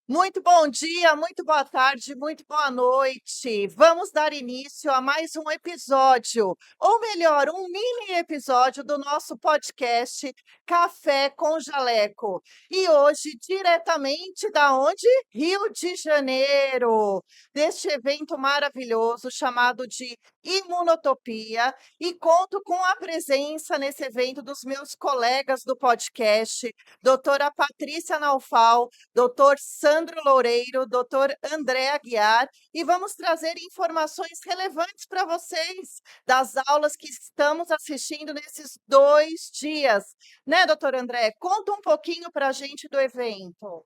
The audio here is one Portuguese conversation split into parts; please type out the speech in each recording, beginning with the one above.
Muito bom dia, muito boa tarde, muito boa noite. Vamos dar início a mais um episódio, ou melhor, um mini episódio do nosso podcast Café com Jaleco. E hoje, diretamente da onde? Rio de Janeiro, deste evento maravilhoso chamado de Imunotopia. E conto com a presença nesse evento dos meus colegas do podcast, doutora Patrícia Naufal, doutor Sandro Loureiro, doutor André Aguiar, e vamos trazer informações relevantes para vocês das aulas que estamos assistindo nesses 2 dias. Né, doutor André? Conta um pouquinho para a gente do evento.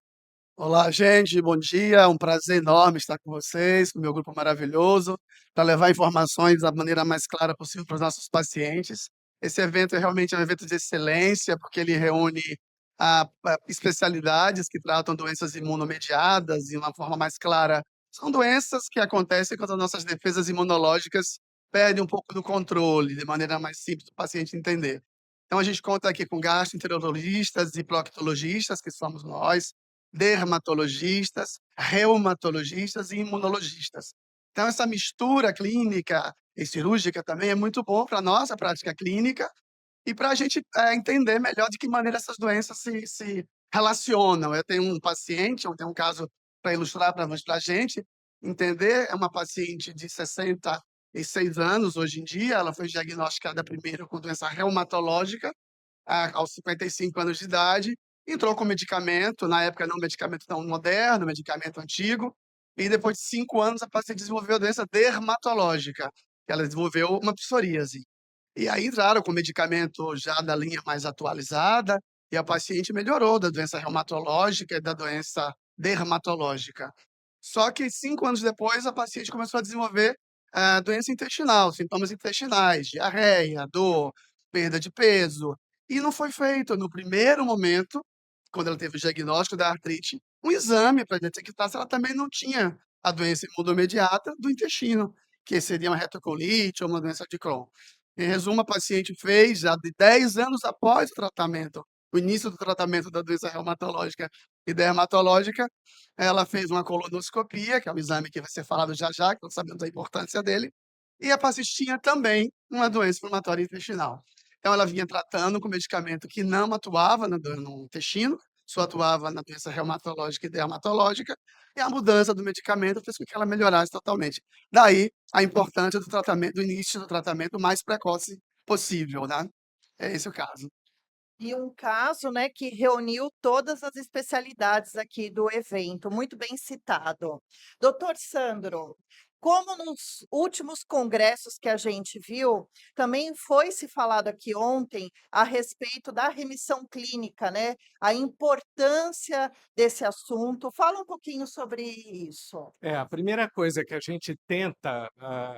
Olá, gente, bom dia. É um prazer enorme estar com vocês, com o meu grupo maravilhoso, para levar informações da maneira mais clara possível para os nossos pacientes. Esse evento é realmente um evento de excelência, porque ele reúne especialidades que tratam doenças imunomediadas de uma forma mais clara. São doenças que acontecem quando as nossas defesas imunológicas perdem um pouco do controle, de maneira mais simples do paciente entender. Então, a gente conta aqui com gastroenterologistas e proctologistas, que somos nós, dermatologistas, reumatologistas e imunologistas. Então, essa mistura clínica e cirúrgica também é muito bom para a nossa prática clínica e para a gente entender melhor de que maneira essas doenças se relacionam. Eu tenho um paciente, eu tenho um caso para ilustrar para a gente entender, é uma paciente de 66 anos hoje em dia, ela foi diagnosticada primeiro com doença reumatológica, aos 55 anos de idade, entrou com medicamento, na época não medicamento tão moderno, medicamento antigo, e depois de 5 anos a paciente desenvolveu a doença dermatológica, que ela desenvolveu uma psoríase. E aí entraram com medicamento já da linha mais atualizada, e a paciente melhorou da doença reumatológica e da doença dermatológica. Só que 5 anos depois a paciente começou a desenvolver doença intestinal, sintomas intestinais, diarreia, dor, perda de peso, e não foi feito, no primeiro momento, quando ela teve o diagnóstico da artrite, um exame para detectar se ela também não tinha a doença imunomediata do intestino, que seria uma retocolite ou uma doença de Crohn. Em resumo, a paciente fez, já de 10 anos após o tratamento, o início do tratamento da doença reumatológica e dermatológica, ela fez uma colonoscopia, que é um exame que vai ser falado já já, que nós sabemos a importância dele, e a paciente tinha também uma doença inflamatória intestinal. Então ela vinha tratando com medicamento que não atuava no intestino, só atuava na doença reumatológica e dermatológica, e a mudança do medicamento fez com que ela melhorasse totalmente. Daí a importância do tratamento, do início do tratamento mais precoce possível, né? É esse o caso. E um caso, né, que reuniu todas as especialidades aqui do evento, muito bem citado. Doutor Sandro, como nos últimos congressos que a gente viu, também foi se falado aqui ontem a respeito da remissão clínica, né? A importância desse assunto. Fala um pouquinho sobre isso. A primeira coisa que a gente tenta,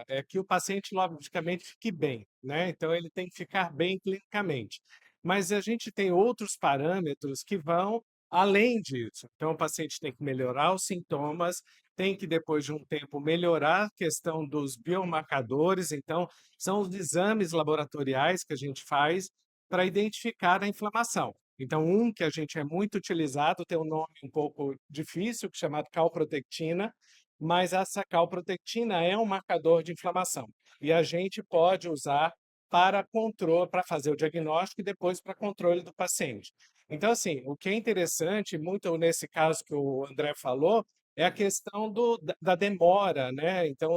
é que o paciente logicamente fique bem, né, então ele tem que ficar bem clinicamente. Mas a gente tem outros parâmetros que vão além disso. Então o paciente tem que melhorar os sintomas, tem que depois de um tempo melhorar a questão dos biomarcadores, então são os exames laboratoriais que a gente faz para identificar a inflamação. Então um que a gente é muito utilizado, tem um nome um pouco difícil, que é chamado calprotectina, mas essa calprotectina é um marcador de inflamação e a gente pode usar para controle, para fazer o diagnóstico e depois para controle do paciente. Então, assim, o que é interessante, muito nesse caso que o André falou, é a questão da demora, né? Então,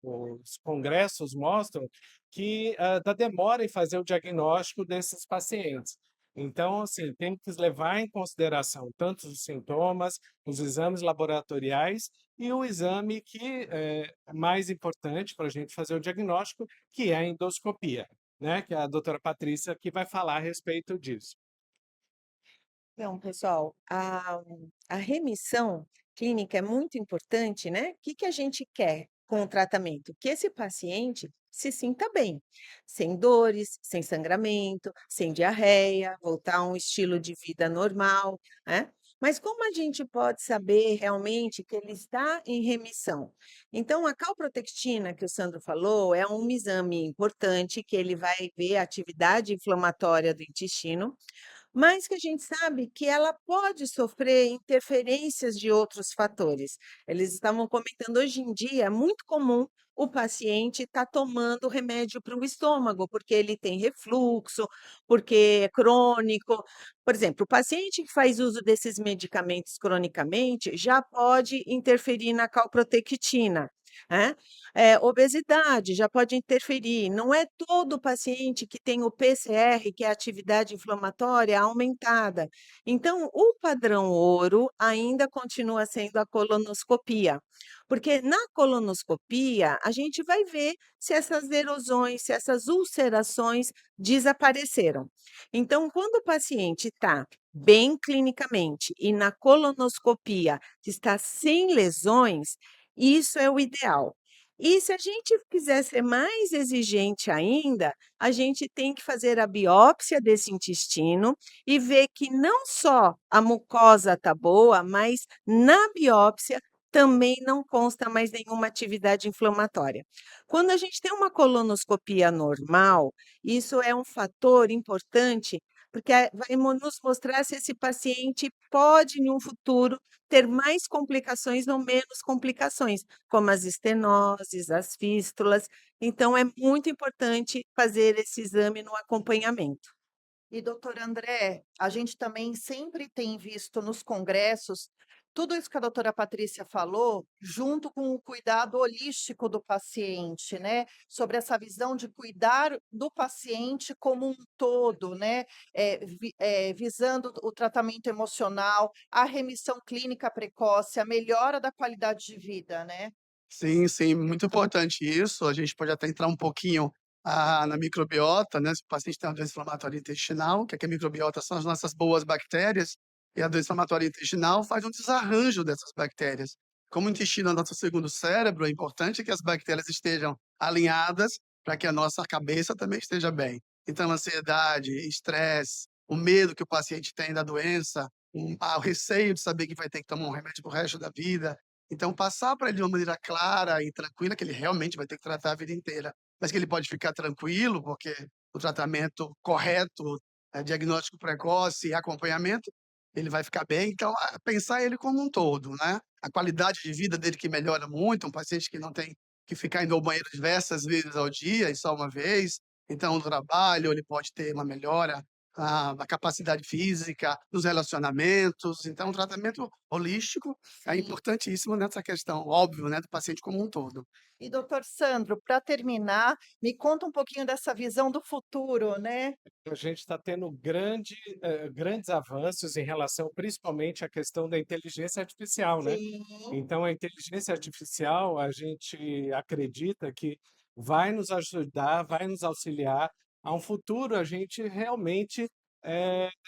os congressos mostram que da demora em fazer o diagnóstico desses pacientes. Então, assim, tem que levar em consideração tanto os sintomas, os exames laboratoriais e o exame que é mais importante para a gente fazer o diagnóstico, que é a endoscopia, né? Que é a doutora Patrícia que vai falar a respeito disso. Então, pessoal, a remissão clínica é muito importante, né? O que que a gente quer com o tratamento? Que esse paciente se sinta bem, sem dores, sem sangramento, sem diarreia, voltar a um estilo de vida normal, né? Mas como a gente pode saber realmente que ele está em remissão? Então, a calprotectina que o Sandro falou é um exame importante que ele vai ver a atividade inflamatória do intestino, mas que a gente sabe que ela pode sofrer interferências de outros fatores. Eles estavam comentando, hoje em dia é muito comum o paciente estar tomando remédio para o estômago, porque ele tem refluxo, porque é crônico. Por exemplo, o paciente que faz uso desses medicamentos cronicamente já pode interferir na calprotectina, né? Obesidade já pode interferir. Não é todo paciente que tem o PCR, que é a atividade inflamatória aumentada. Então, o padrão ouro ainda continua sendo a colonoscopia, porque na colonoscopia a gente vai ver se essas erosões, se essas ulcerações desapareceram. Então, quando o paciente está bem clinicamente e na colonoscopia está sem lesões, isso é o ideal. E se a gente quiser ser mais exigente ainda, a gente tem que fazer a biópsia desse intestino e ver que não só a mucosa está boa, mas na biópsia também não consta mais nenhuma atividade inflamatória. Quando a gente tem uma colonoscopia normal, isso é um fator importante, porque vai nos mostrar se esse paciente pode, em um futuro, ter mais complicações ou menos complicações, como as estenoses, as fístulas. Então, é muito importante fazer esse exame no acompanhamento. E, doutor André, a gente também sempre tem visto nos congressos tudo isso que a doutora Patrícia falou, junto com o cuidado holístico do paciente, né? Sobre essa visão de cuidar do paciente como um todo, né? Visando o tratamento emocional, a remissão clínica precoce, a melhora da qualidade de vida, né? Sim, sim, muito importante isso. A gente pode até entrar um pouquinho na microbiota, né? Se o paciente tem uma doença inflamatória intestinal, que a microbiota são as nossas boas bactérias, e a doença inflamatória intestinal faz um desarranjo dessas bactérias. Como o intestino é o nosso segundo cérebro, é importante que as bactérias estejam alinhadas para que a nossa cabeça também esteja bem. Então, ansiedade, estresse, o medo que o paciente tem da doença, o receio de saber que vai ter que tomar um remédio para o resto da vida. Então, passar para ele de uma maneira clara e tranquila, que ele realmente vai ter que tratar a vida inteira, mas que ele pode ficar tranquilo, porque o tratamento correto, diagnóstico precoce e acompanhamento, ele vai ficar bem. Então, pensar ele como um todo, né? A qualidade de vida dele que melhora muito, um paciente que não tem que ficar indo ao banheiro diversas vezes ao dia e só uma vez. Então, no trabalho, ele pode ter uma melhora da capacidade física, dos relacionamentos. Então, o tratamento holístico é Sim. importantíssimo nessa questão, óbvio, né, do paciente como um todo. E, doutor Sandro, para terminar, me conta um pouquinho dessa visão do futuro, né? A gente está tendo grandes avanços em relação, principalmente, à questão da inteligência artificial, né? Sim. Então, a inteligência artificial, a gente acredita que vai nos ajudar, vai nos auxiliar a um futuro a gente realmente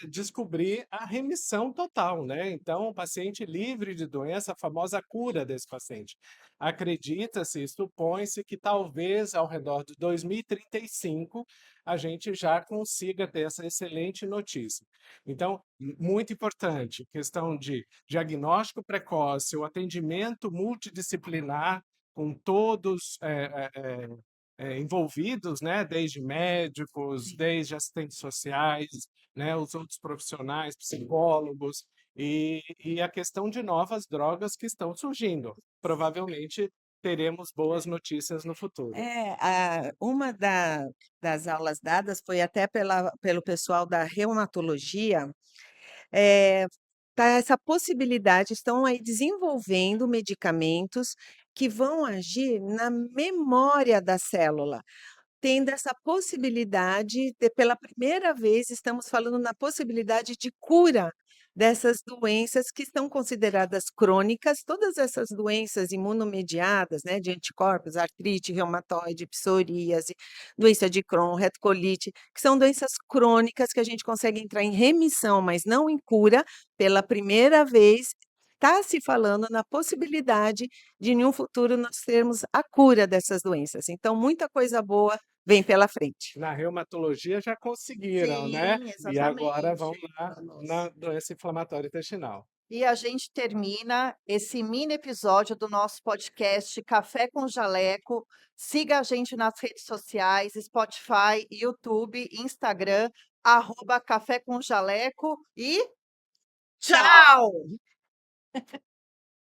descobrir a remissão total, né? Então, o paciente livre de doença, a famosa cura desse paciente. Acredita-se, supõe-se que talvez ao redor de 2035 a gente já consiga ter essa excelente notícia. Então, muito importante, questão de diagnóstico precoce, o atendimento multidisciplinar com todos envolvidos, né, desde médicos, desde assistentes sociais, né, os outros profissionais, psicólogos, e a questão de novas drogas que estão surgindo. Provavelmente teremos boas notícias no futuro. Uma das aulas dadas foi até pelo pessoal da reumatologia. Tá essa possibilidade, estão aí desenvolvendo medicamentos que vão agir na memória da célula, tendo essa possibilidade de, pela primeira vez, estamos falando na possibilidade de cura dessas doenças que estão consideradas crônicas, todas essas doenças imunomediadas, né, de anticorpos, artrite reumatoide, psoríase, doença de Crohn, retocolite, que são doenças crônicas que a gente consegue entrar em remissão, mas não em cura. Pela primeira vez, está se falando na possibilidade de, em um futuro, nós termos a cura dessas doenças. Então, muita coisa boa vem pela frente. Na reumatologia já conseguiram, né? Sim, E agora exatamente. vão lá na doença inflamatória intestinal. E a gente termina esse mini episódio do nosso podcast Café com Jaleco. Siga a gente nas redes sociais, Spotify, YouTube, Instagram, @café com jaleco e Tchau! tchau!